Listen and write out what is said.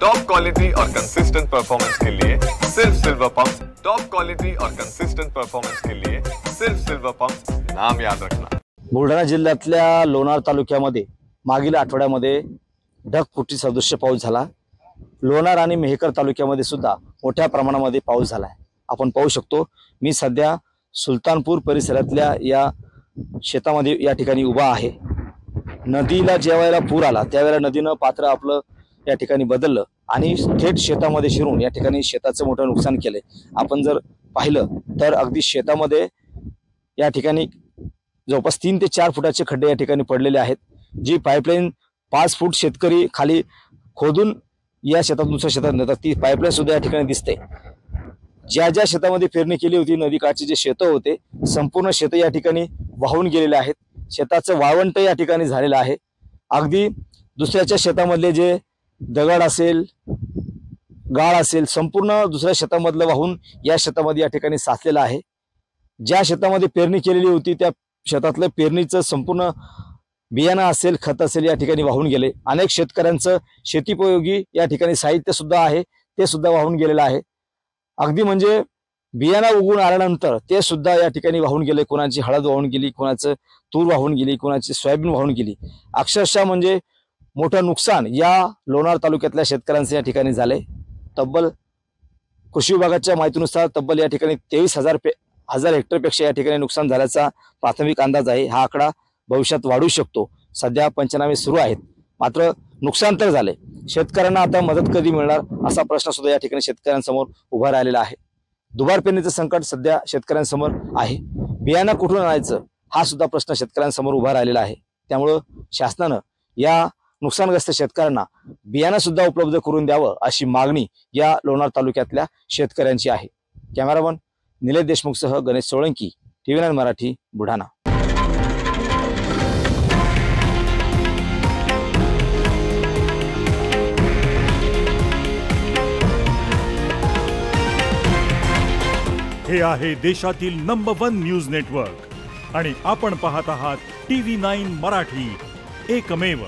Top quality और consistent performance के लिए सिर्फ सिल्वर पंप्स। टॉप क्वालिटी और कंसिस्टेंट परफॉर्मेंस के लिए सिर्फ सिल्वर पंप्स, नाम याद रखना। बुलढाणा जिल्ह्यातल्या लोणार तालुक्यामध्ये मागील आठवड्यामध्ये ढगफुटी सदृश्य पाऊस झाला। लोणार आणि मेहकर तालुक्यामध्ये सुद्धा मोठ्या प्रमाणामध्ये पाऊस झाला आहे। आपण पाहू शकतो, मी सध्या सुलतानपूर परिसरातल्या या शेतामध्ये या ठिकाणी उभा आहे। नदीला ज्यावेळेला पूर आला त्यावेळेला नदीनं पात्र आपलं या ठिकाणी बदललं आणि थेट शेतामध्ये शिरून या ठिकाणी शेताचं मोठं नुकसान केलंय। आपण जर पाहिलं तर अगदी शेतामध्ये या ठिकाणी जवळपास 3 ते 4 फुटाचे खड्डे या ठिकाणी पडलेले आहेत। जी पाईपलाईन 5 फूट शेतकरी खाली खोदून या शेतात दुसऱ्या शेतात नेतात, ती पाईपलाईन सुद्धा या ठिकाणी दिसते। ज्या ज्या शेतामध्ये पेरणी केली होती, नदीकाठचे जे शेत होते, संपूर्ण शेत या ठिकाणी वाहून गेलेले आहेत। शेताचं वाळवंट या ठिकाणी झालेलं आहे। अगदी दुसऱ्याच्या शेतामधले जे दगड असेल, गाळ असेल, संपूर्ण दुसऱ्या शेतामधलं वाहून या शेतामध्ये या ठिकाणी साचलेलं आहे। ज्या शेतामध्ये पेरणी केलेली होती त्या शेतातलं पेरणीचं संपूर्ण बियाणं असेल, खत असेल या ठिकाणी वाहून गेले। अनेक शेतकऱ्यांचं शेतीपयोगी या ठिकाणी साहित्य सुद्धा आहे, ते सुद्धा वाहून गेलेलं आहे। अगदी म्हणजे बियाणं उगवून आल्यानंतर ते सुद्धा या ठिकाणी वाहून गेले। कोणाची हळद वाहून गेली, कोणाचं तूर वाहून गेली, कोणाची सोयाबीन वाहून गेली। अक्षरशः म्हणजे मोठं नुकसान या लोणार तालुक्यातल्या शेतकऱ्यांचे या ठिकाणी झाले। तब्बल कृषी विभागाच्या माहितीनुसार तब्बल या ठिकाणी 23,000 हेक्टरपेक्षा या ठिकाणी नुकसान झाल्याचा प्राथमिक अंदाज आहे। हा आकडा भविष्यात वाढू शकतो। सध्या पंचनामे सुरू आहेत, मात्र नुकसान तर झाले। शेतकऱ्यांना आता मदत कधी मिळणार असा प्रश्न सुद्धा या ठिकाणी शेतकऱ्यांसमोर उभा राहिलेला आहे। दुबार पेरणीचं संकट सध्या शेतकऱ्यांसमोर आहे। बियाणं कुठून आणायचं हा सुद्धा प्रश्न शेतकऱ्यांसमोर उभा राहिलेला आहे। त्यामुळे शासनानं या नुकसानग्रस्त शेतकऱ्यांना बियाणं सुद्धा उपलब्ध करून द्यावं अशी मागणी या लोणार तालुक्यातल्या शेतकऱ्यांची आहे। कॅमेरामन निलेश देशमुखसह गणेश सोळंकी, TV9 मराठी, बुलढाणा। हे आहे देशातील नंबर 1 न्यूज नेटवर्क आणि आपण पाहत आहात TV9 मराठी, एकमेव।